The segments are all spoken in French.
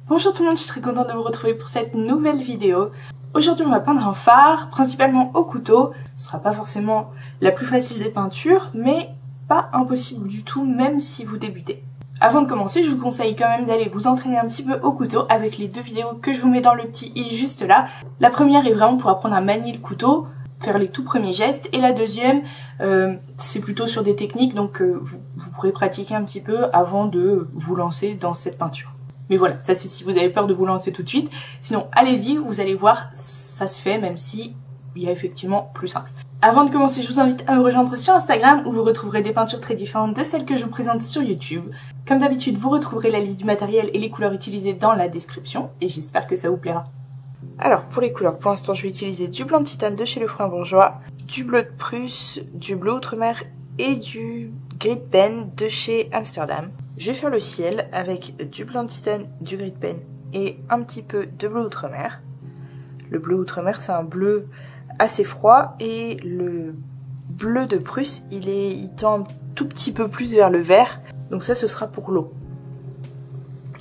Bonjour tout le monde, je suis très contente de vous retrouver pour cette nouvelle vidéo. Aujourd'hui on va peindre un phare, principalement au couteau. Ce sera pas forcément la plus facile des peintures, mais pas impossible du tout, même si vous débutez. Avant de commencer, je vous conseille quand même d'aller vous entraîner un petit peu au couteau avec les deux vidéos que je vous mets dans le petit i juste là. La première est vraiment pour apprendre à manier le couteau, faire les tout premiers gestes, et la deuxième c'est plutôt sur des techniques, donc vous pourrez pratiquer un petit peu avant de vous lancer dans cette peinture. Mais voilà, ça c'est si vous avez peur de vous lancer tout de suite. Sinon, allez-y, vous allez voir, ça se fait, même si il y a effectivement plus simple. Avant de commencer, je vous invite à me rejoindre sur Instagram où vous retrouverez des peintures très différentes de celles que je vous présente sur YouTube. Comme d'habitude, vous retrouverez la liste du matériel et les couleurs utilisées dans la description et j'espère que ça vous plaira. Alors, pour les couleurs, pour l'instant, je vais utiliser du blanc de titane de chez Lefranc Bourgeois, du bleu de Prusse, du bleu outre-mer et du gris de pen de chez Amsterdam. Je vais faire le ciel avec du blanc de titane, du gris de pen et un petit peu de bleu outre-mer. Le bleu outre-mer, c'est un bleu assez froid et le bleu de Prusse, il tend un tout petit peu plus vers le vert. Donc ça, ce sera pour l'eau.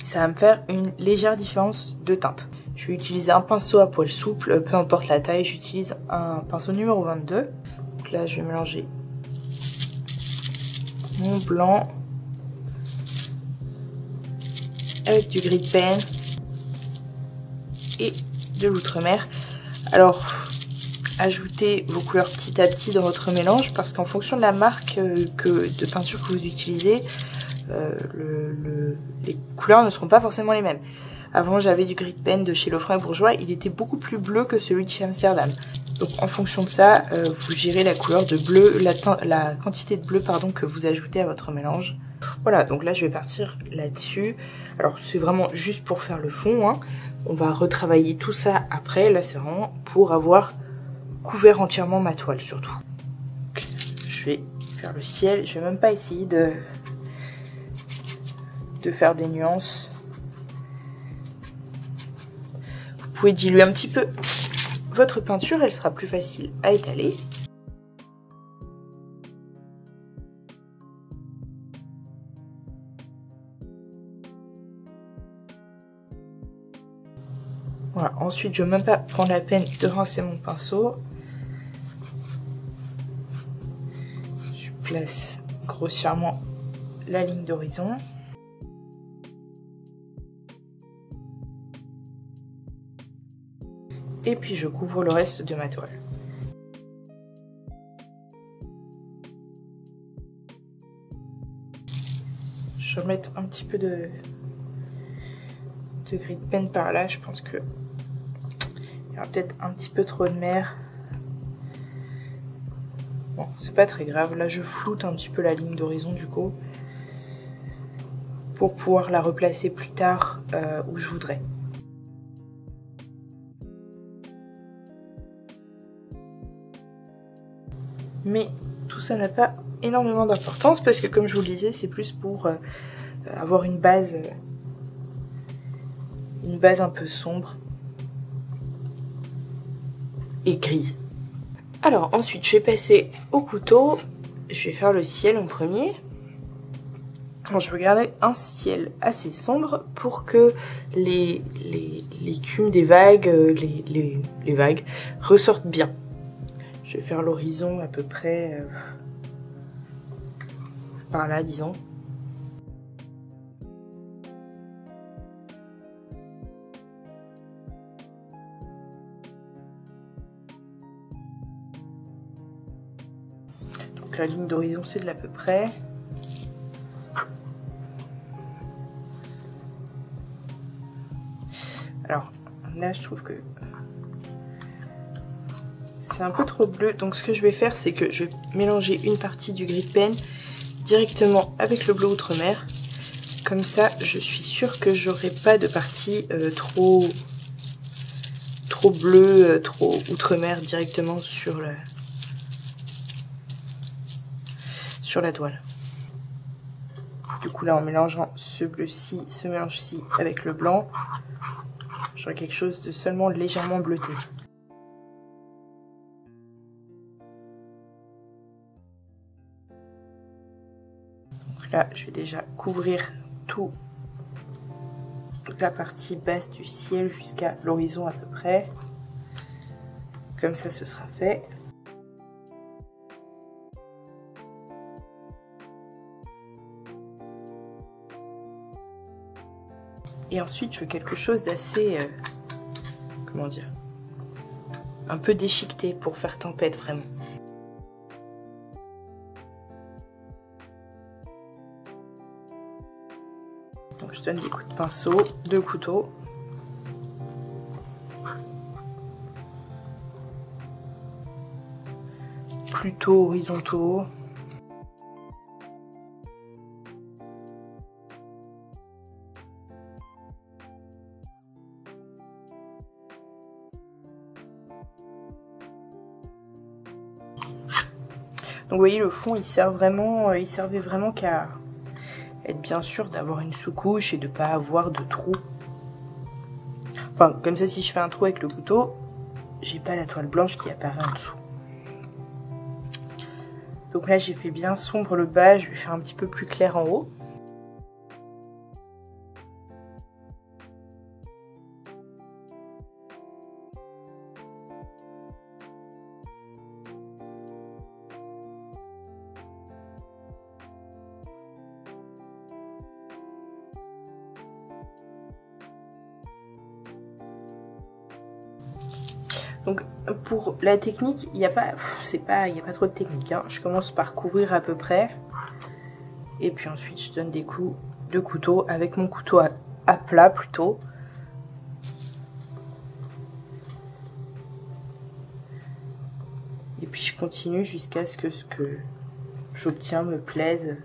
Ça va me faire une légère différence de teinte. Je vais utiliser un pinceau à poil souple, peu importe la taille, j'utilise un pinceau numéro 22. Donc là, je vais mélanger mon blanc avec du gris de pen et de l'outre-mer. Alors, ajoutez vos couleurs petit à petit dans votre mélange parce qu'en fonction de la marque de peinture que vous utilisez, les couleurs ne seront pas forcément les mêmes. Avant, j'avais du gris de pen de chez Lefranc Bourgeois, il était beaucoup plus bleu que celui de chez Amsterdam. Donc en fonction de ça, vous gérez la couleur de bleu, la quantité de bleu pardon, que vous ajoutez à votre mélange. Voilà, donc là je vais partir là-dessus. Alors c'est vraiment juste pour faire le fond, hein. On va retravailler tout ça après. Là c'est vraiment pour avoir couvert entièrement ma toile surtout. Donc, je vais faire le ciel, je vais même pas essayer de faire des nuances. Vous pouvez diluer un petit peu votre peinture, elle sera plus facile à étaler. Voilà, ensuite je ne vais même pas prendre la peine de rincer mon pinceau. Je place grossièrement la ligne d'horizon. Et puis je couvre le reste de ma toile. Je vais remettre un petit peu de gris de pen par là, je pense que il y aura peut-être un petit peu trop de mer. Bon, c'est pas très grave, là je floute un petit peu la ligne d'horizon du coup, pour pouvoir la replacer plus tard où je voudrais. Mais tout ça n'a pas énormément d'importance parce que comme je vous le disais, c'est plus pour avoir une base un peu sombre et grise. Alors ensuite je vais passer au couteau, je vais faire le ciel en premier. Alors, je vais garder un ciel assez sombre pour que l'écume des vagues, les vagues ressortent bien. Je vais faire l'horizon à peu près par là, disons. Donc la ligne d'horizon, c'est de l'à peu près. Alors là, je trouve que c'est un peu trop bleu, donc ce que je vais faire, c'est que je vais mélanger une partie du gris de pen directement avec le bleu outre-mer. Comme ça, je suis sûre que j'aurai pas de partie trop bleu, trop outre-mer directement sur la toile. Du coup, là, en mélangeant ce bleu-ci, ce mélange-ci avec le blanc, j'aurai quelque chose de seulement légèrement bleuté. Donc là, je vais déjà couvrir tout la partie basse du ciel jusqu'à l'horizon à peu près. Comme ça, ce sera fait. Et ensuite, je veux quelque chose d'assez, comment dire, un peu déchiqueté pour faire tempête vraiment. Donc je donne des coups de pinceau, de couteau. Plutôt horizontaux. Donc vous voyez, le fond il servait vraiment qu'à être bien sûr d'avoir une sous-couche et de pas avoir de trou. Enfin, comme ça, si je fais un trou avec le couteau, j'ai pas la toile blanche qui apparaît en dessous. Donc là, j'ai fait bien sombre le bas, je vais faire un petit peu plus clair en haut. Donc pour la technique, il n'y a pas trop de technique, hein. Je commence par couvrir à peu près. Et puis ensuite je donne des coups de couteau avec mon couteau à plat plutôt. Et puis je continue jusqu'à ce que j'obtiens me plaise.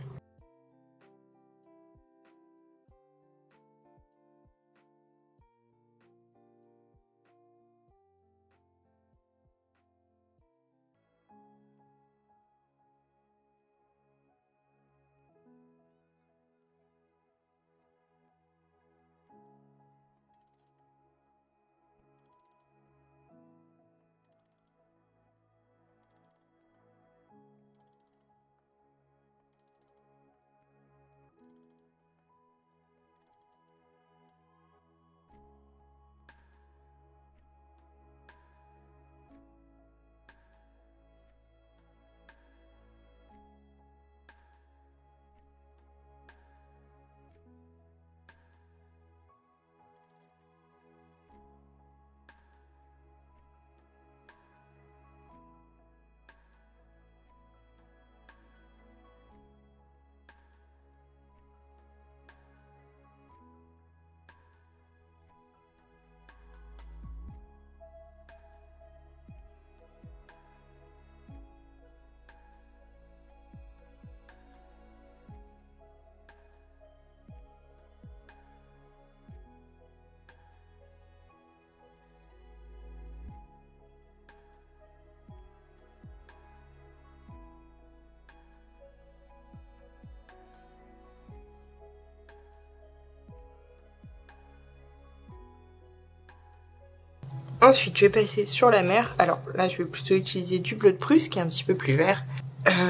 Ensuite, je vais passer sur la mer. Alors là, je vais plutôt utiliser du bleu de Prusse qui est un petit peu plus vert.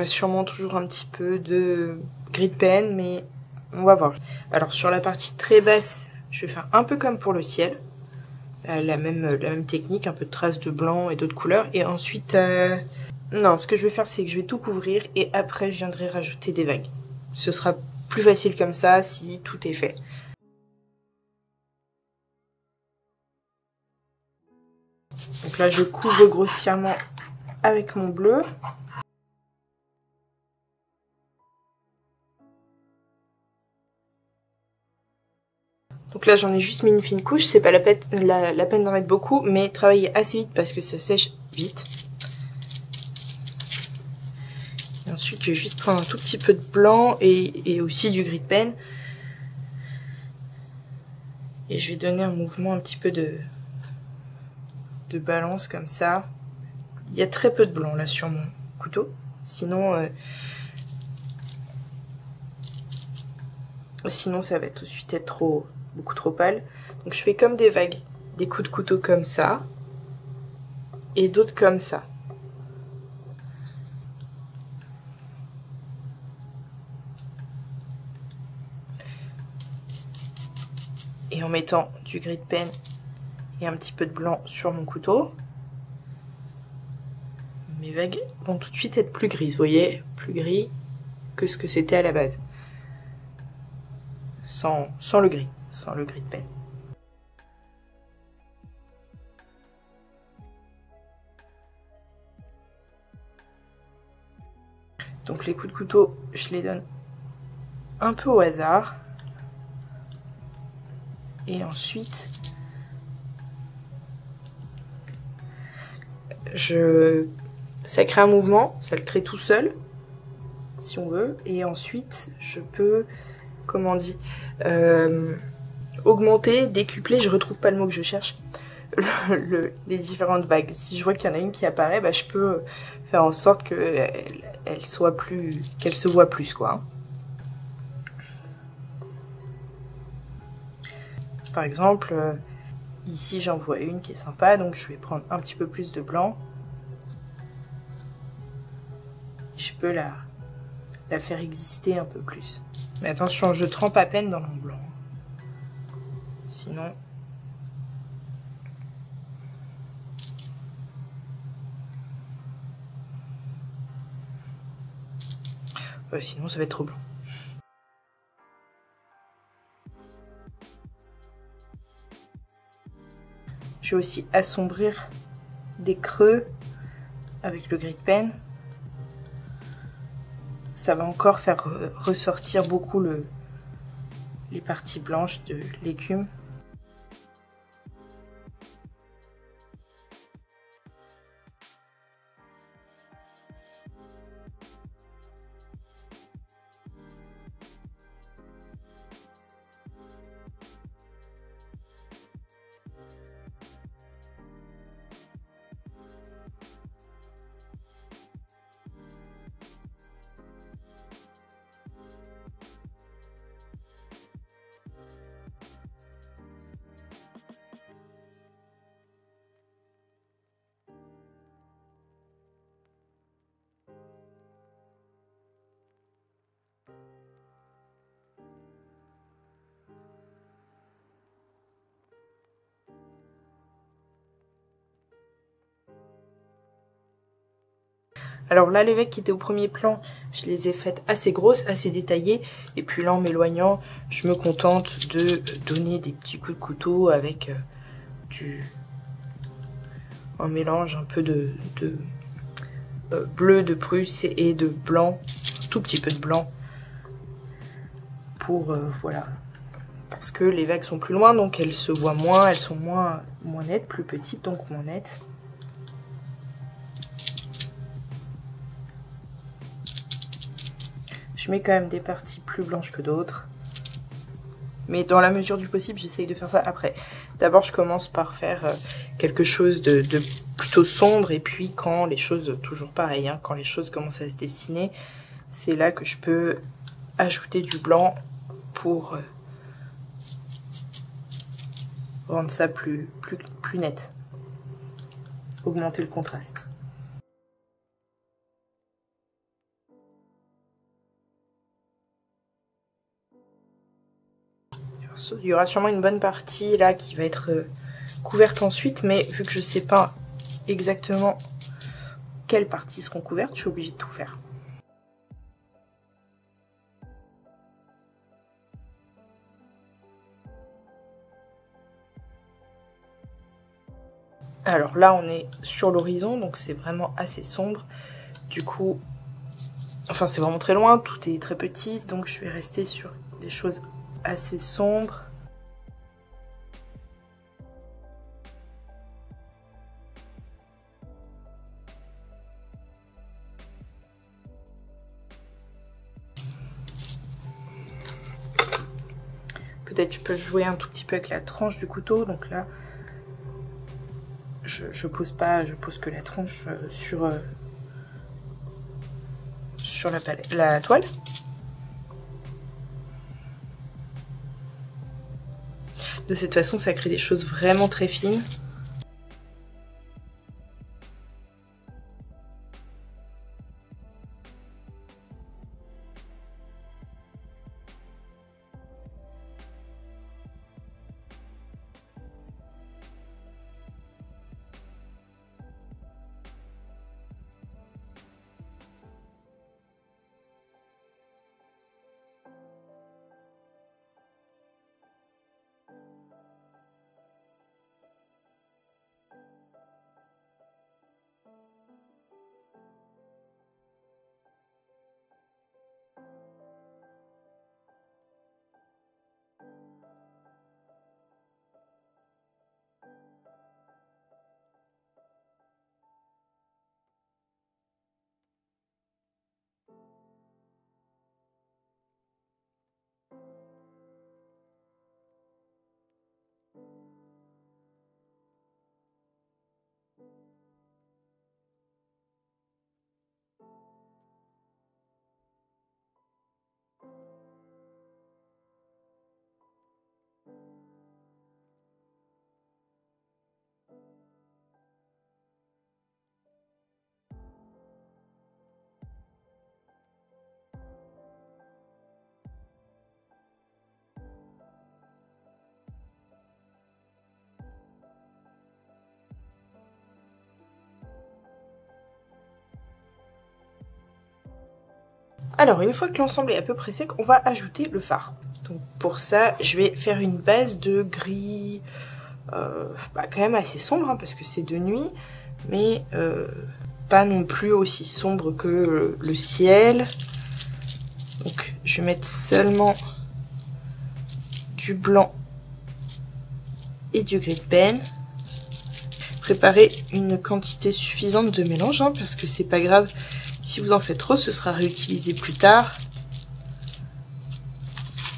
Sûrement toujours un petit peu de gris de pen, mais on va voir. Alors sur la partie très basse, je vais faire un peu comme pour le ciel. La même technique, un peu de traces de blanc et d'autres couleurs. Et ensuite, non, ce que je vais faire, c'est que je vais tout couvrir et après, je viendrai rajouter des vagues. Ce sera plus facile comme ça si tout est fait. Donc là, je couvre grossièrement avec mon bleu. Donc là, j'en ai juste mis une fine couche. C'est pas la peine d'en mettre beaucoup, mais travaillez assez vite parce que ça sèche vite. Et ensuite, je vais juste prendre un tout petit peu de blanc et aussi du gris de pen. Et je vais donner un mouvement un petit peu de balance comme ça. Il y a très peu de blanc là sur mon couteau. Sinon, ça va tout de suite être beaucoup trop pâle. Donc je fais comme des vagues. Des coups de couteau comme ça. Et d'autres comme ça. Et en mettant du gris de pen et un petit peu de blanc sur mon couteau. Mes vagues vont tout de suite être plus grises, vous voyez, plus gris que ce que c'était à la base. Sans le gris de pen. Donc les coups de couteau, je les donne un peu au hasard. Et ensuite, ça crée un mouvement, ça le crée tout seul, si on veut. Et ensuite, je peux, comment on dit, augmenter, décupler, je retrouve pas le mot que je cherche, les différentes vagues. Si je vois qu'il y en a une qui apparaît, bah, je peux faire en sorte qu'elle soit plus, qu'elle se voit plus, quoi. Par exemple, ici j'en vois une qui est sympa, donc je vais prendre un petit peu plus de blanc. Je peux la faire exister un peu plus. Mais attention, je trempe à peine dans mon blanc. Sinon... sinon ça va être trop blanc. Je vais aussi assombrir des creux avec le gris de pen. Ça va encore faire ressortir beaucoup les parties blanches de l'écume. Alors là, les vagues qui étaient au premier plan, je les ai faites assez grosses, assez détaillées. Et puis là, en m'éloignant, je me contente de donner des petits coups de couteau avec un mélange un peu de bleu de Prusse et de blanc, un tout petit peu de blanc. Pour, voilà, parce que les vagues sont plus loin, donc elles se voient moins, elles sont moins nettes, plus petites, donc moins nettes. Je mets quand même des parties plus blanches que d'autres. Mais dans la mesure du possible, j'essaye de faire ça après. D'abord, je commence par faire quelque chose de plutôt sombre. Et puis, quand les choses, toujours pareil, hein, quand les choses commencent à se dessiner, c'est là que je peux ajouter du blanc pour rendre ça plus net. Augmenter le contraste. Il y aura sûrement une bonne partie là qui va être couverte ensuite, mais vu que je sais pas exactement quelles parties seront couvertes, je suis obligée de tout faire. Alors là on est sur l'horizon, donc c'est vraiment assez sombre. Du coup, enfin c'est vraiment très loin, tout est très petit, donc je vais rester sur des choses assez sombres. Peut-être je peux jouer un tout petit peu avec la tranche du couteau, donc là je pose pas, je pose que la tranche sur la toile. De cette façon, ça crée des choses vraiment très fines. Alors une fois que l'ensemble est à peu près sec, on va ajouter le fard. Donc pour ça, je vais faire une base de gris quand même assez sombre, hein, parce que c'est de nuit, mais pas non plus aussi sombre que le ciel. Donc je vais mettre seulement du blanc et du gris de peine. Préparez une quantité suffisante de mélange, hein, parce que c'est pas grave si vous en faites trop, ce sera réutilisé plus tard.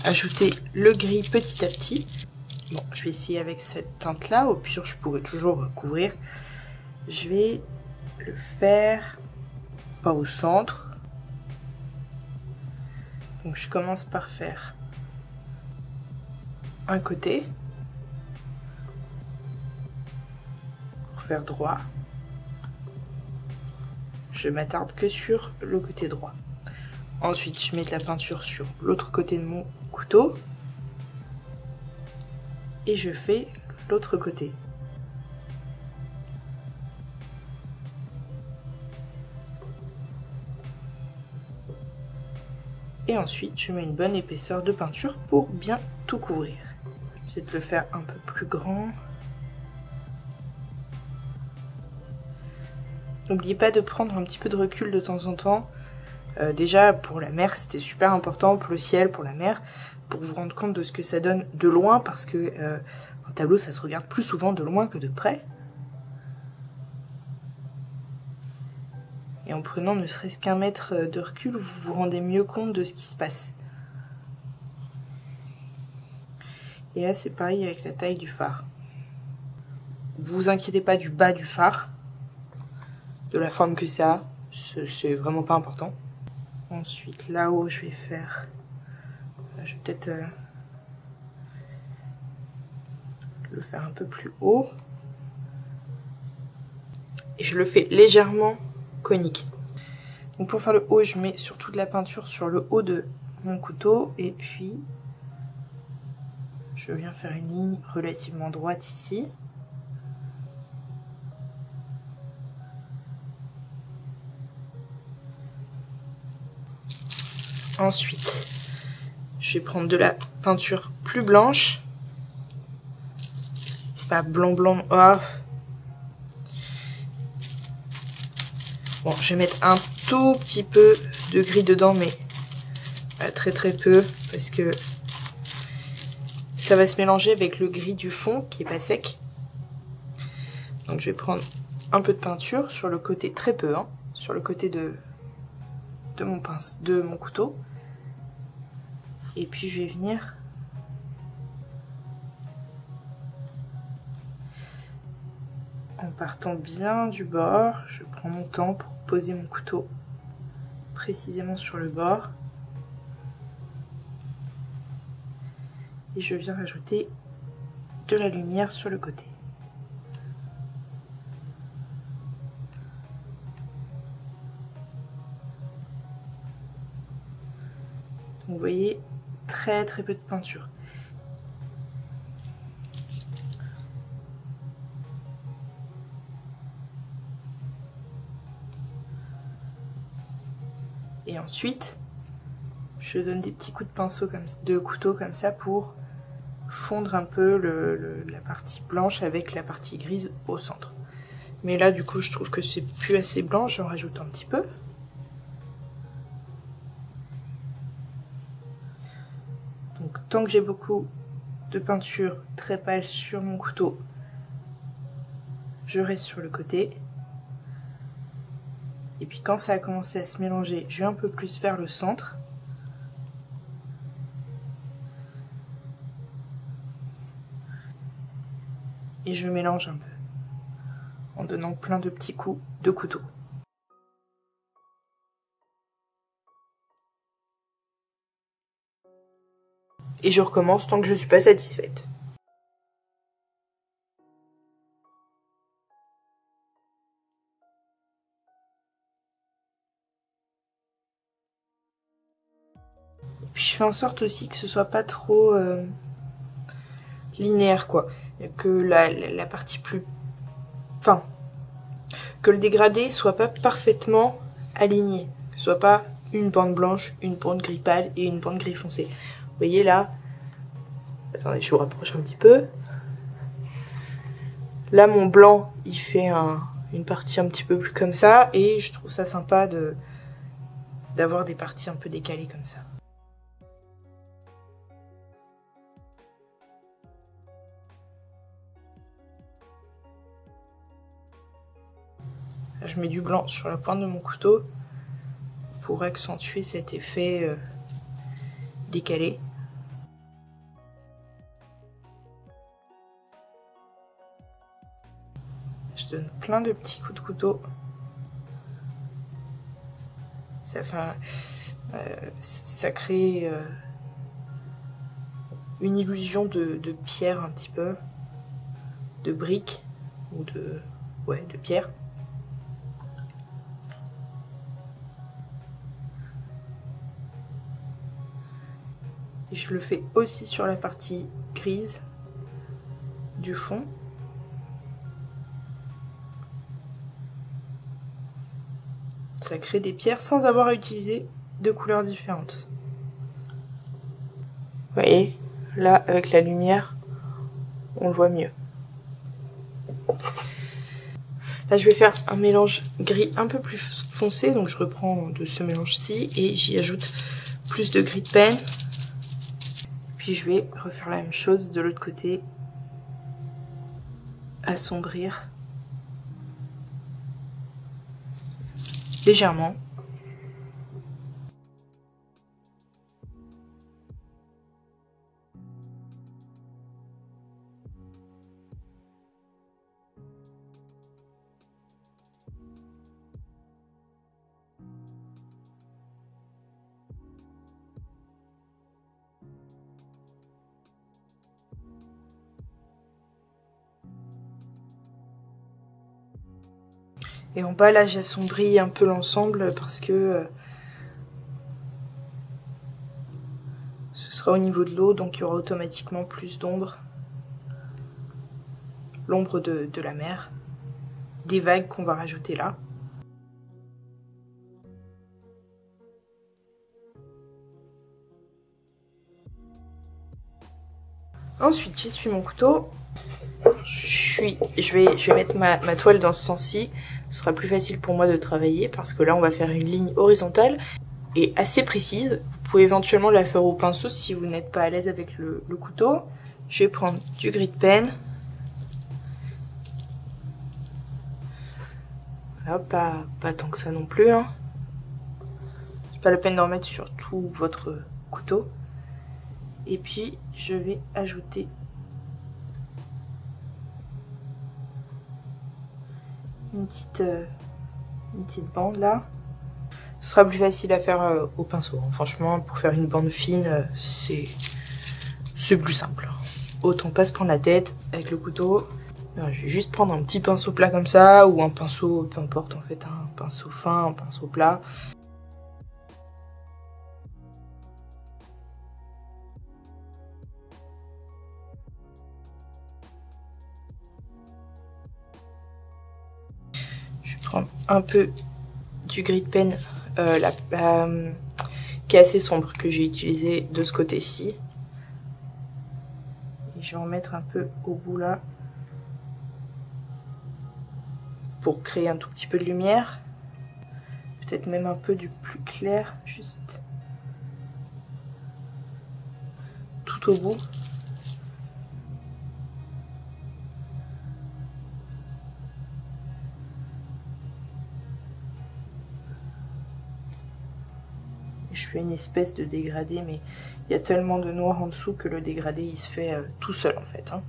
Ajoutez le gris petit à petit. Bon, je vais essayer avec cette teinte là, au pire je pourrais toujours couvrir. Je vais le faire pas au centre. Donc je commence par faire un côté pour faire droit. Je m'attarde que sur le côté droit. Ensuite je mets de la peinture sur l'autre côté de mon couteau et je fais l'autre côté. Et ensuite je mets une bonne épaisseur de peinture pour bien tout couvrir. Je vais te le faire un peu plus grand. N'oubliez pas de prendre un petit peu de recul de temps en temps. Déjà pour la mer c'était super important, pour le ciel, pour la mer, pour vous rendre compte de ce que ça donne de loin, parce que un tableau ça se regarde plus souvent de loin que de près. Et en prenant ne serait-ce qu'un mètre de recul, vous vous rendez mieux compte de ce qui se passe. Et là c'est pareil avec la taille du phare. Vous inquiétez pas du bas du phare, de la forme que ça a, c'est vraiment pas important. Ensuite là-haut je vais faire, je vais peut-être le faire un peu plus haut. Et je le fais légèrement conique. Donc pour faire le haut, je mets surtout de la peinture sur le haut de mon couteau et puis je viens faire une ligne relativement droite ici. Ensuite, je vais prendre de la peinture plus blanche. Pas blanc blanc. Oh. Bon, je vais mettre un tout petit peu de gris dedans, mais très très peu, parce que ça va se mélanger avec le gris du fond qui est pas sec. Donc je vais prendre un peu de peinture sur le côté, très peu, hein, sur le côté de mon couteau. Et puis je vais venir en partant bien du bord. Je prends mon temps pour poser mon couteau précisément sur le bord. Et je viens rajouter de la lumière sur le côté. Donc vous voyez, très très peu de peinture. Et ensuite, je donne des petits coups de pinceau de couteau comme ça pour fondre un peu la partie blanche avec la partie grise au centre. Mais là du coup je trouve que c'est plus assez blanc, j'en rajoute un petit peu. Donc tant que j'ai beaucoup de peinture très pâle sur mon couteau, je reste sur le côté. Et puis quand ça a commencé à se mélanger, je vais un peu plus vers le centre. Et je mélange un peu, en donnant plein de petits coups de couteau. Et je recommence tant que je ne suis pas satisfaite. Et puis je fais en sorte aussi que ce soit pas trop linéaire, quoi. Que la partie plus... Enfin, que le dégradé soit pas parfaitement aligné. Que ce soit pas une bande blanche, une bande gris pâle et une bande gris foncé. Vous voyez là, attendez, je vous rapproche un petit peu. Là, mon blanc, il fait une partie un petit peu plus comme ça, et je trouve ça sympa d'avoir des parties un peu décalées comme ça. Là, je mets du blanc sur la pointe de mon couteau pour accentuer cet effet décalé. Je donne plein de petits coups de couteau. Ça crée une illusion de pierre un petit peu, de briques ou de pierre. Et je le fais aussi sur la partie grise du fond. Ça crée des pierres sans avoir à utiliser de couleurs différentes. Vous voyez, là avec la lumière, on le voit mieux. Là je vais faire un mélange gris un peu plus foncé, donc je reprends de ce mélange-ci et j'y ajoute plus de gris de pen. Puis je vais refaire la même chose de l'autre côté, assombrir légèrement. Et en bas là j'assombris un peu l'ensemble parce que ce sera au niveau de l'eau, donc il y aura automatiquement plus d'ombre. L'ombre de la mer, des vagues qu'on va rajouter là. Ensuite j'essuie mon couteau. Je vais mettre ma toile dans ce sens-ci. Ce sera plus facile pour moi de travailler parce que là on va faire une ligne horizontale et assez précise. Vous pouvez éventuellement la faire au pinceau si vous n'êtes pas à l'aise avec le couteau. Je vais prendre du gris de pen. Voilà, pas tant que ça non plus. Hein. C'est pas la peine d'en mettre sur tout votre couteau. Et puis je vais ajouter une petite bande là. Ce sera plus facile à faire au pinceau. Hein. Franchement, pour faire une bande fine, c'est plus simple. Autant pas se prendre la tête avec le couteau. Alors, je vais juste prendre un petit pinceau plat comme ça, ou un pinceau, peu importe en fait, un pinceau fin, un pinceau plat. Un peu du gris de pen qui est assez sombre que j'ai utilisé de ce côté-ci. Et je vais en mettre un peu au bout là pour créer un tout petit peu de lumière. Peut-être même un peu du plus clair, juste tout au bout. Je fais une espèce de dégradé, mais il y a tellement de noir en dessous que le dégradé il se fait tout seul en fait. Hein.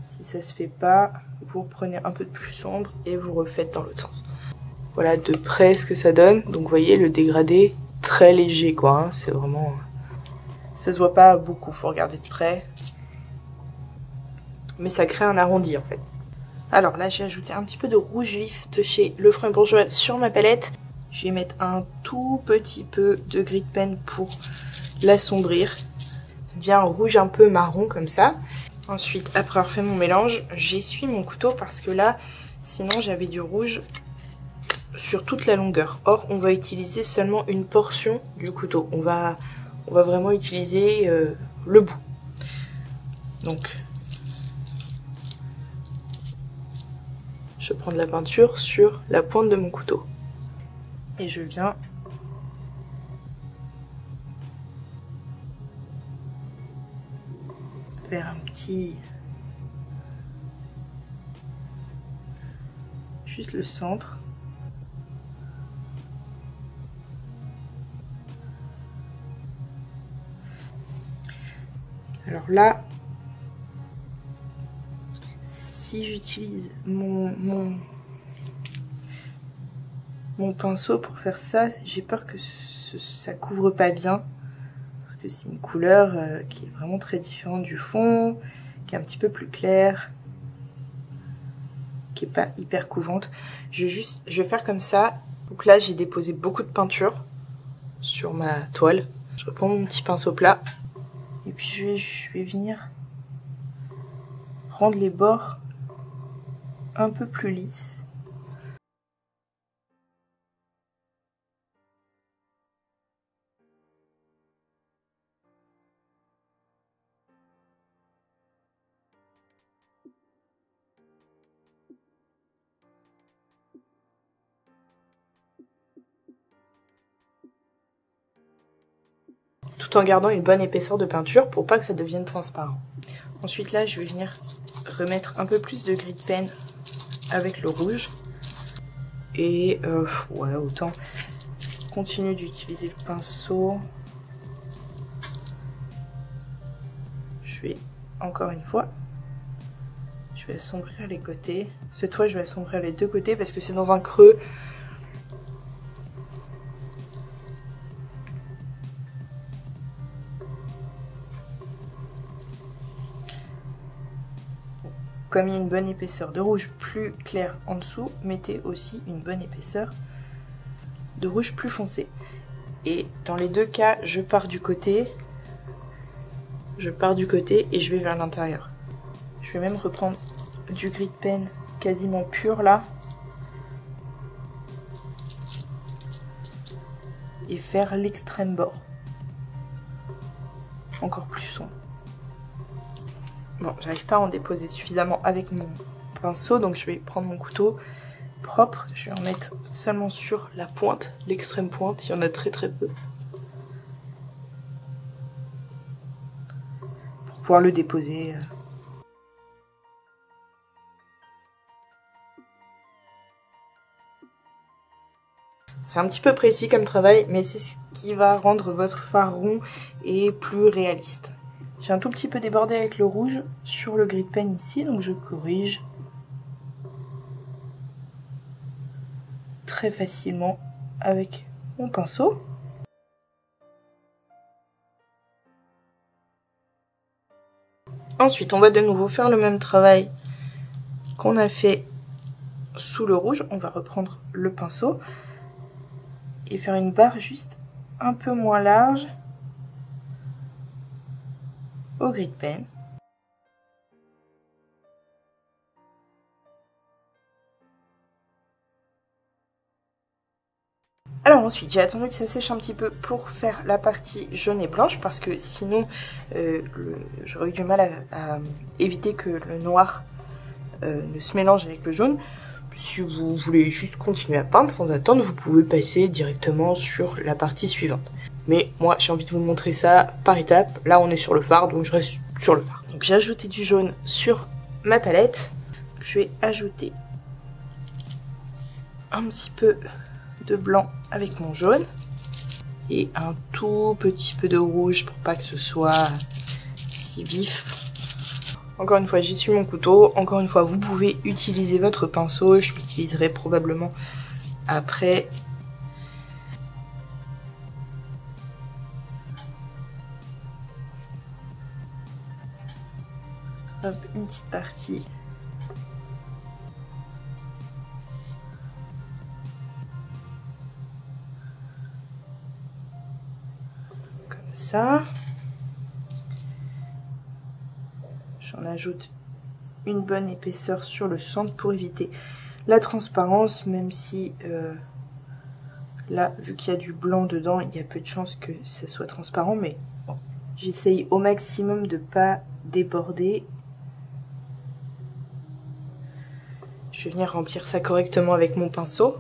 Si ça se fait pas, vous reprenez un peu de plus sombre et vous refaites dans l'autre sens. Voilà de près ce que ça donne. Donc vous voyez le dégradé très léger quoi. Hein. C'est vraiment, ça se voit pas beaucoup, faut regarder de près. Mais ça crée un arrondi en fait. Alors là j'ai ajouté un petit peu de rouge vif de chez Lefranc et Bourgeois sur ma palette. Je vais mettre un tout petit peu de gris de pen pour l'assombrir. Ça devient un rouge un peu marron comme ça. Ensuite, après avoir fait mon mélange, j'essuie mon couteau parce que là, sinon j'avais du rouge sur toute la longueur. Or, on va utiliser seulement une portion du couteau. On va vraiment utiliser le bout. Donc, je prends de la peinture sur la pointe de mon couteau. Et je viens faire un petit... juste le centre. Alors là, si j'utilise mon pinceau pour faire ça, j'ai peur que ça couvre pas bien. Parce que c'est une couleur qui est vraiment très différente du fond, qui est un petit peu plus claire, qui est pas hyper couvrante. Je vais faire comme ça. Donc là, j'ai déposé beaucoup de peinture sur ma toile. Je reprends mon petit pinceau plat. Et puis je vais venir rendre les bords un peu plus lisses. Tout en gardant une bonne épaisseur de peinture pour pas que ça devienne transparent. Ensuite là, je vais venir remettre un peu plus de gris de pen avec le rouge. Et ouais, autant continuer d'utiliser le pinceau. Je vais encore une fois, je vais assombrir les côtés. Cette fois, je vais assombrir les deux côtés parce que c'est dans un creux. Comme il y a une bonne épaisseur de rouge plus clair en dessous, mettez aussi une bonne épaisseur de rouge plus foncé. Et dans les deux cas, je pars du côté et je vais vers l'intérieur. Je vais même reprendre du gris de pen quasiment pur là. Et faire l'extrême bord. Encore plus sombre. Bon, j'arrive pas à en déposer suffisamment avec mon pinceau, donc je vais prendre mon couteau propre. Je vais en mettre seulement sur la pointe, l'extrême pointe, il y en a très peu. Pour pouvoir le déposer. C'est un petit peu précis comme travail, mais c'est ce qui va rendre votre fard rond et plus réaliste. J'ai un tout petit peu débordé avec le rouge sur le gris de pen ici, donc je corrige très facilement avec mon pinceau. Ensuite, on va de nouveau faire le même travail qu'on a fait sous le rouge. On va reprendre le pinceau et faire une barre juste un peu moins large au gris de pen. Alors ensuite, j'ai attendu que ça sèche un petit peu pour faire la partie jaune et blanche parce que sinon j'aurais eu du mal à éviter que le noir ne se mélange avec le jaune. Si vous voulez juste continuer à peindre sans attendre, vous pouvez passer directement sur la partie suivante. Mais moi, j'ai envie de vous montrer ça par étapes. Là, on est sur le fard, donc je reste sur le fard. Donc j'ai ajouté du jaune sur ma palette. Je vais ajouter un petit peu de blanc avec mon jaune. Et un tout petit peu de rouge pour pas que ce soit si vif. Encore une fois, j'essuie mon couteau. Encore une fois, vous pouvez utiliser votre pinceau. Je l'utiliserai probablement après. Hop, une petite partie. Comme ça. J'en ajoute une bonne épaisseur sur le centre pour éviter la transparence, même si là, vu qu'il y a du blanc dedans, il y a peu de chances que ça soit transparent, mais bon, j'essaye au maximum de pas déborder. Je vais venir remplir ça correctement avec mon pinceau.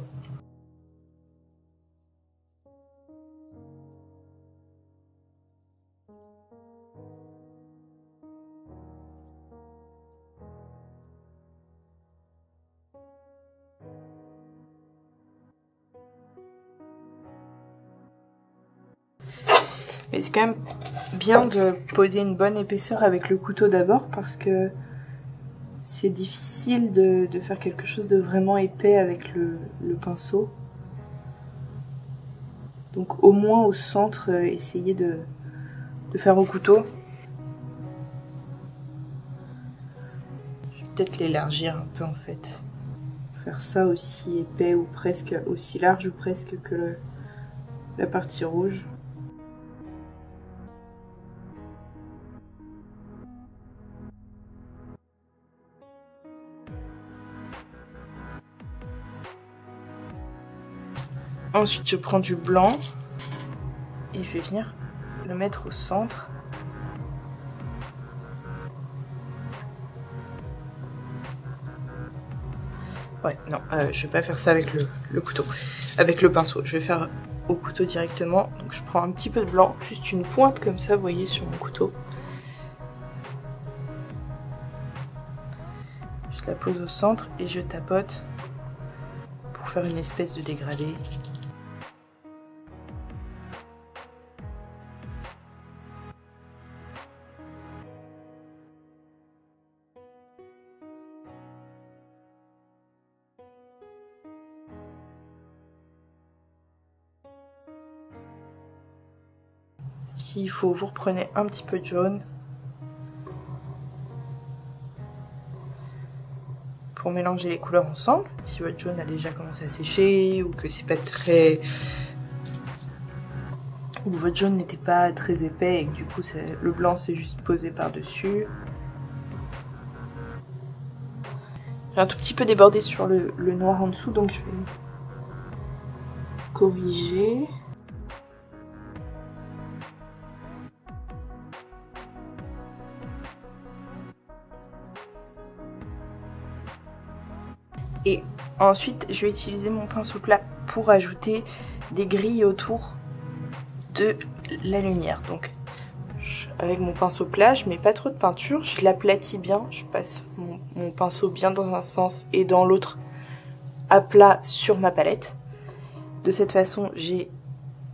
Mais c'est quand même bien de poser une bonne épaisseur avec le couteau d'abord parce que c'est difficile de faire quelque chose de vraiment épais avec le pinceau. Donc au moins au centre, essayez de faire au couteau. Je vais peut-être l'élargir un peu en fait. Faire ça aussi épais ou presque aussi large ou presque que la partie rouge. Ensuite, je prends du blanc et je vais venir le mettre au centre. Ouais, non, je vais pas faire ça avec le couteau, avec le pinceau. Je vais faire au couteau directement. Donc je prends un petit peu de blanc, juste une pointe comme ça, vous voyez, sur mon couteau. Je la pose au centre et je tapote pour faire une espèce de dégradé. S'il faut, vous reprenez un petit peu de jaune pour mélanger les couleurs ensemble. Si votre jaune a déjà commencé à sécher ou que c'est pas très... ou votre jaune n'était pas très épais et que du coup le blanc s'est juste posé par-dessus. J'ai un tout petit peu débordé sur le noir en dessous, donc je vais corriger. Et ensuite, je vais utiliser mon pinceau plat pour ajouter des grilles autour de la lumière. Donc, avec mon pinceau plat, je mets pas trop de peinture, je l'aplatis bien, je passe mon pinceau bien dans un sens et dans l'autre à plat sur ma palette. De cette façon, j'ai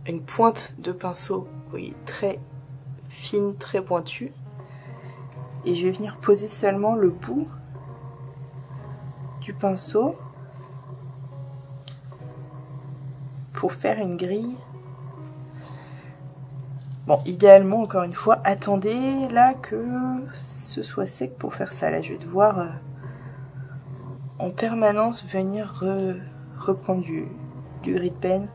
une pointe de pinceau, vous voyez, très fine, très pointue. Et je vais venir poser seulement le bout du pinceau pour faire une grille. Bon, idéalement, encore une fois, attendez là que ce soit sec pour faire ça. Là, je vais devoir en permanence venir reprendre du gris de pen.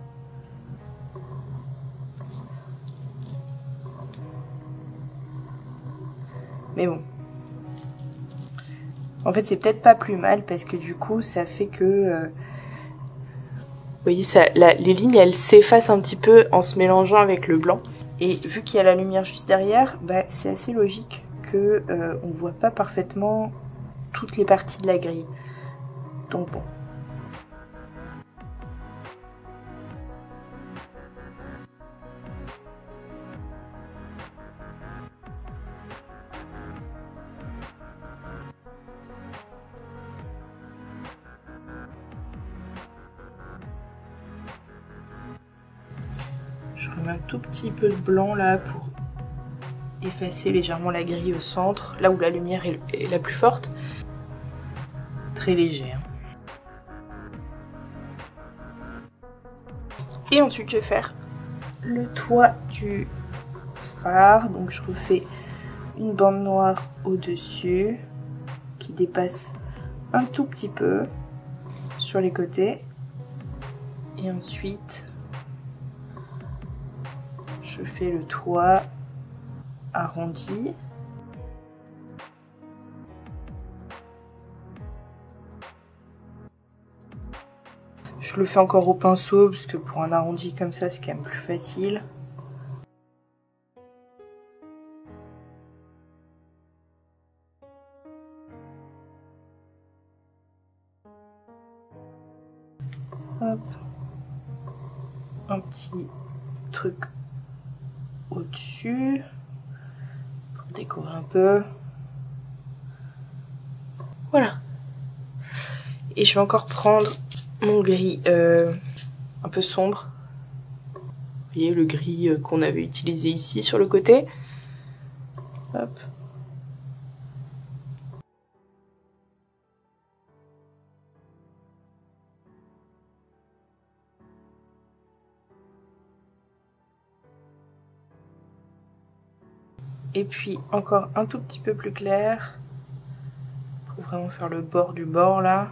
Mais bon. En fait, c'est peut-être pas plus mal parce que du coup, ça fait que... vous voyez, les lignes, elles s'effacent un petit peu en se mélangeant avec le blanc. Et vu qu'il y a la lumière juste derrière, bah, c'est assez logique que on voit pas parfaitement toutes les parties de la grille. Donc bon. Je remets un tout petit peu de blanc là pour effacer légèrement la grille au centre, là où la lumière est la plus forte. Très léger. Et ensuite je vais faire le toit du phare, donc je refais une bande noire au-dessus qui dépasse un tout petit peu sur les côtés. Et ensuite je fais le toit arrondi. Je le fais encore au pinceau parce que pour un arrondi comme ça, c'est quand même plus facile. Hop. Un petit truc au-dessus pour décorer un peu. Voilà. Et je vais encore prendre mon gris un peu sombre. Vous voyez le gris qu'on avait utilisé ici sur le côté. Hop. Et puis encore un tout petit peu plus clair pour vraiment faire le bord du bord là.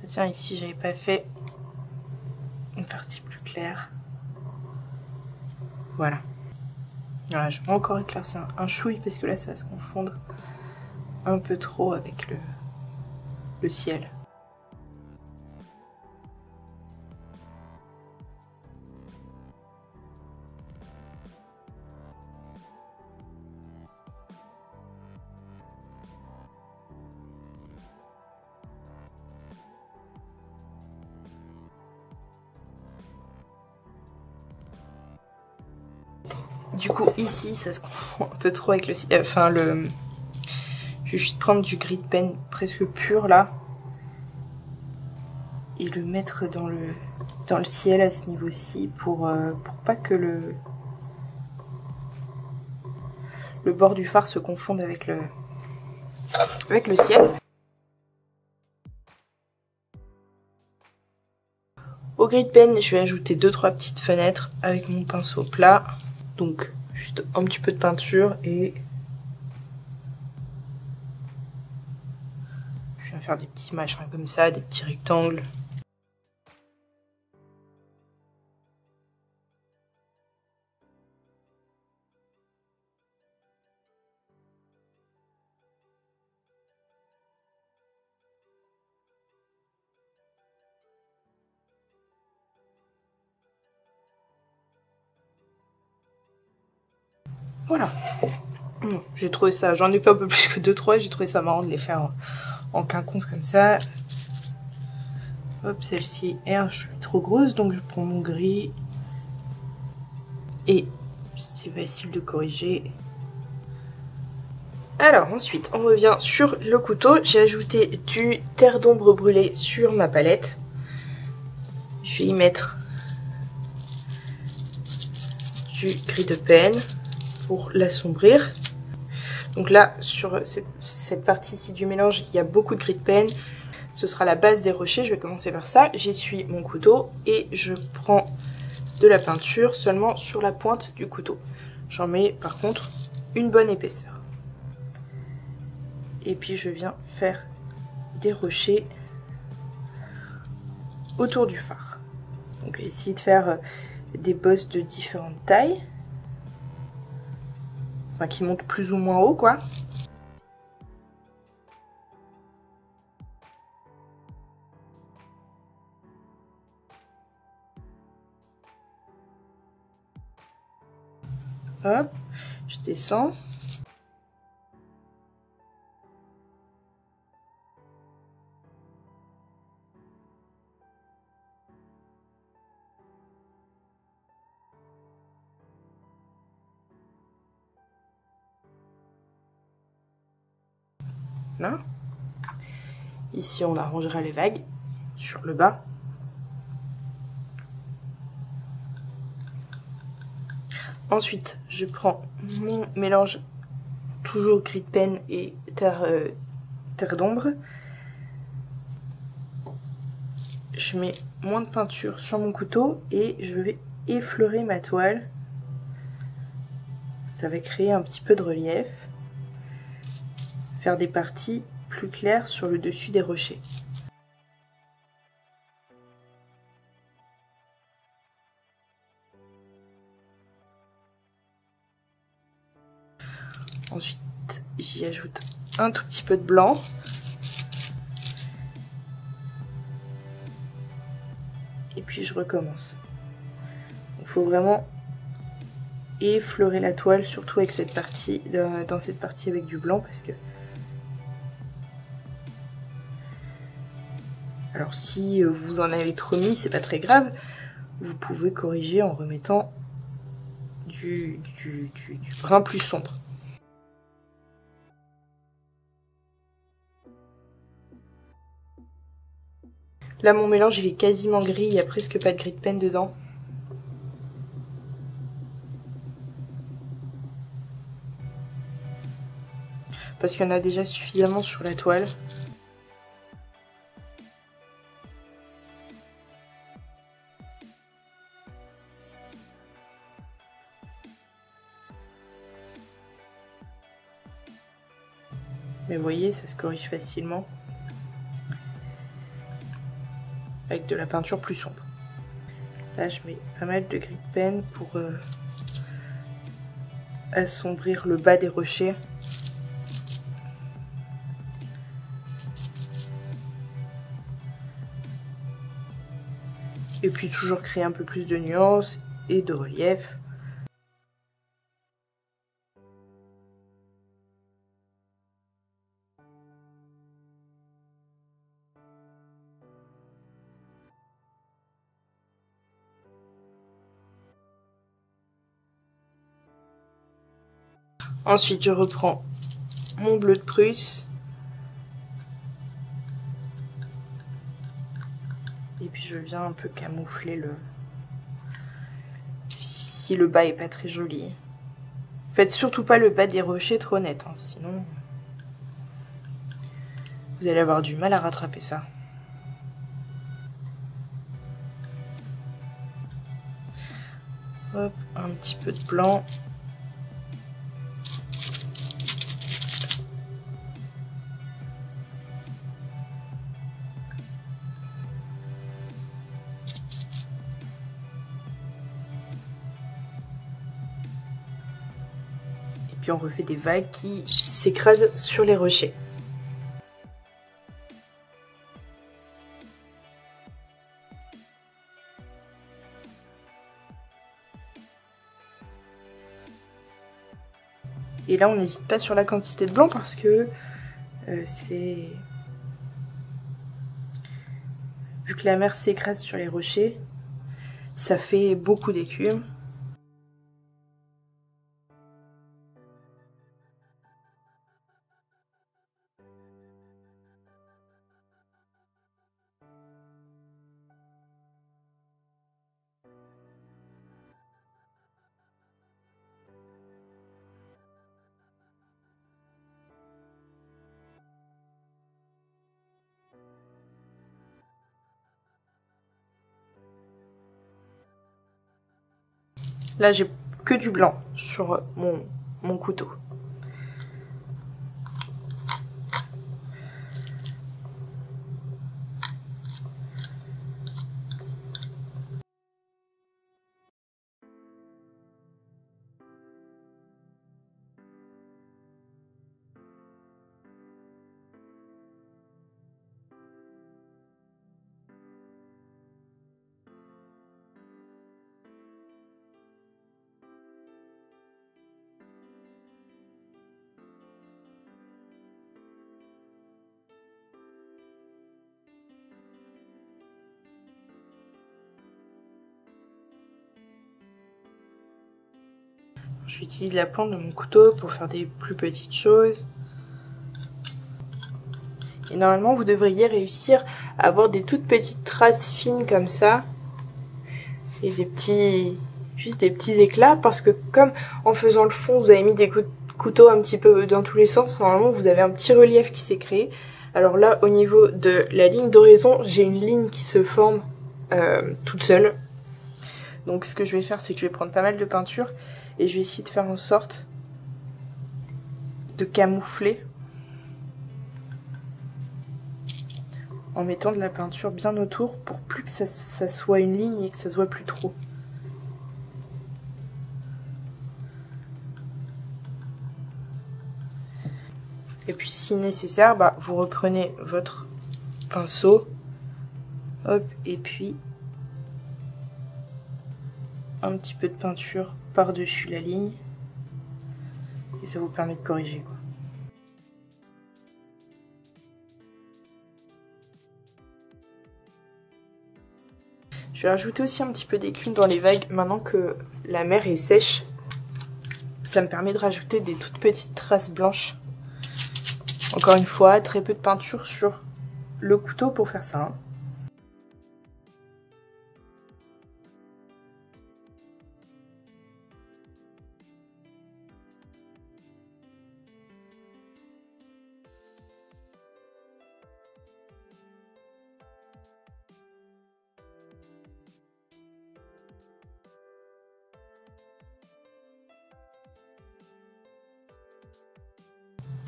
Tiens, ici j'avais pas fait une partie plus claire. Voilà. Voilà, je vais encore éclaircir un chouille parce que là ça va se confondre un peu trop avec le ciel. Du coup ici ça se confond un peu trop avec le ciel. Enfin le... Je vais juste prendre du gris de pen presque pur là. Et le mettre dans le ciel à ce niveau-ci pour pas que le bord du phare se confonde avec le ciel. Au gris de pen, je vais ajouter 2-3 petites fenêtres avec mon pinceau plat. Donc juste un petit peu de peinture et je viens faire des petits machins comme ça, des petits rectangles. Voilà. J'ai trouvé ça, j'en ai fait un peu plus que 2-3, j'ai trouvé ça marrant de les faire en quinconce comme ça. Hop, celle-ci est un chouïa trop grosse, donc je prends mon gris. Et c'est facile de corriger. Alors ensuite, on revient sur le couteau. J'ai ajouté du terre d'ombre brûlé sur ma palette. Je vais y mettre du gris de pen pour l'assombrir. Donc là, sur cette partie-ci du mélange, il y a beaucoup de gris de pen. Ce sera la base des rochers, je vais commencer par ça. J'essuie mon couteau et je prends de la peinture seulement sur la pointe du couteau. J'en mets par contre une bonne épaisseur. Et puis je viens faire des rochers autour du phare. Donc essayer de faire des bosses de différentes tailles. Enfin qui montent plus ou moins haut quoi. Hop, je descends. Là. Ici, on arrangera les vagues sur le bas. Ensuite, je prends mon mélange, toujours gris de pen et terre d'ombre. Je mets moins de peinture sur mon couteau et je vais effleurer ma toile. Ça va créer un petit peu de relief. Faire des parties plus claires sur le dessus des rochers. Ensuite, j'y ajoute un tout petit peu de blanc. Et puis je recommence. Il faut vraiment effleurer la toile, surtout avec cette partie, dans cette partie avec du blanc, parce que... Alors si vous en avez trop mis, c'est pas très grave. Vous pouvez corriger en remettant du brun plus sombre. Là, mon mélange il est quasiment gris, il n'y a presque pas de gris de pen dedans. Parce qu'il y en a déjà suffisamment sur la toile. Mais vous voyez, ça se corrige facilement. Avec de la peinture plus sombre. Là, je mets pas mal de gris de pen pour assombrir le bas des rochers. Et puis toujours créer un peu plus de nuances et de relief. Ensuite, je reprends mon bleu de Prusse. Et puis je viens un peu camoufler le... Si le bas est pas très joli. Faites surtout pas le bas des rochers trop net, hein, sinon... Vous allez avoir du mal à rattraper ça. Hop, un petit peu de blanc. Et puis on refait des vagues qui s'écrasent sur les rochers. Et là, on n'hésite pas sur la quantité de blanc parce que c'est... Vu que la mer s'écrase sur les rochers, ça fait beaucoup d'écume. Là, j'ai que du blanc sur mon couteau. J'utilise la pointe de mon couteau pour faire des plus petites choses. Et normalement, vous devriez réussir à avoir des toutes petites traces fines comme ça. Et des petits... juste des petits éclats. Parce que comme en faisant le fond, vous avez mis des couteaux un petit peu dans tous les sens, normalement, vous avez un petit relief qui s'est créé. Alors là, au niveau de la ligne d'horizon, j'ai une ligne qui se forme toute seule. Donc ce que je vais faire, c'est que je vais prendre pas mal de peinture. Et je vais essayer de faire en sorte de camoufler en mettant de la peinture bien autour pour plus que ça soit une ligne et que ça se voit plus trop. Et puis si nécessaire, bah, vous reprenez votre pinceau, hop, et puis un petit peu de peinture par-dessus la ligne. Et ça vous permet de corriger, quoi. Je vais rajouter aussi un petit peu d'écume dans les vagues maintenant que la mer est sèche. Ça me permet de rajouter des toutes petites traces blanches. Encore une fois, très peu de peinture sur le couteau pour faire ça, hein.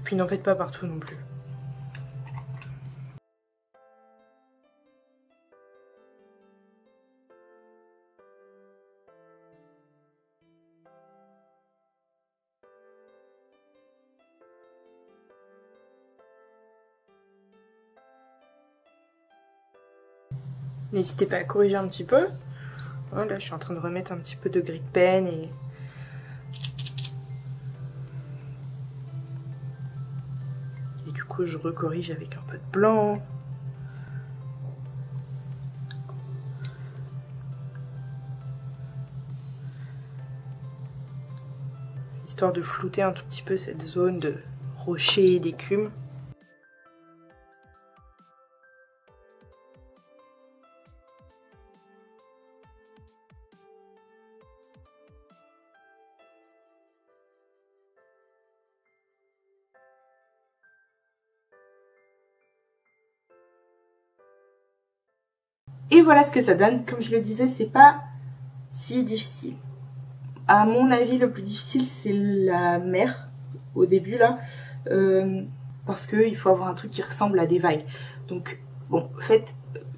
Puis n'en faites pas partout non plus. N'hésitez pas à corriger un petit peu. Voilà, je suis en train de remettre un petit peu de gris de pen et... du coup, je recorrige avec un peu de blanc. Histoire de flouter un tout petit peu cette zone de rocher et d'écume. Et voilà ce que ça donne. Comme je le disais, c'est pas si difficile. À mon avis, le plus difficile, c'est la mer, au début, là. Parce qu'il faut avoir un truc qui ressemble à des vagues. Donc, bon,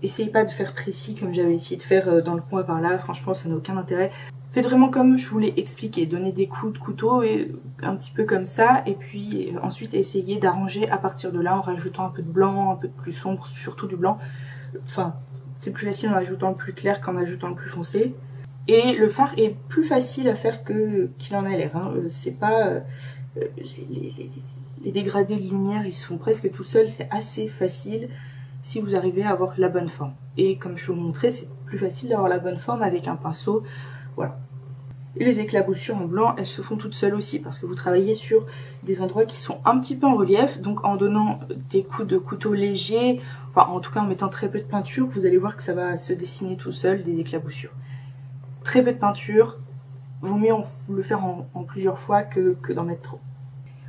essayez pas de faire précis comme j'avais essayé de faire dans le coin par là. Franchement, ça n'a aucun intérêt. Faites vraiment comme je vous l'ai expliqué. Donnez des coups de couteau et un petit peu comme ça. Et puis ensuite, essayez d'arranger à partir de là en rajoutant un peu de blanc, un peu de plus sombre, surtout du blanc. Enfin, c'est plus facile en ajoutant le plus clair qu'en ajoutant le plus foncé. Et le fard est plus facile à faire qu'il en a l'air, hein. C'est pas... les dégradés de lumière, ils se font presque tout seuls. C'est assez facile si vous arrivez à avoir la bonne forme. Et comme je vous le montrais, c'est plus facile d'avoir la bonne forme avec un pinceau. Voilà. Et les éclaboussures en blanc, elles se font toutes seules aussi parce que vous travaillez sur des endroits qui sont un petit peu en relief. Donc en donnant des coups de couteau légers, enfin en tout cas en mettant très peu de peinture, vous allez voir que ça va se dessiner tout seul, des éclaboussures. Très peu de peinture, vaut mieux le faire en plusieurs fois que d'en mettre trop.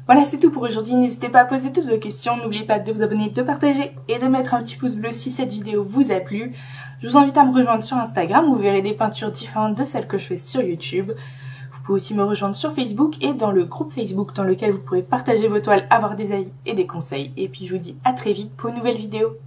Voilà, c'est tout pour aujourd'hui. N'hésitez pas à poser toutes vos questions. N'oubliez pas de vous abonner, de partager et de mettre un petit pouce bleu si cette vidéo vous a plu. Je vous invite à me rejoindre sur Instagram où vous verrez des peintures différentes de celles que je fais sur YouTube. Vous pouvez aussi me rejoindre sur Facebook et dans le groupe Facebook dans lequel vous pourrez partager vos toiles, avoir des avis et des conseils. Et puis je vous dis à très vite pour une nouvelle vidéo.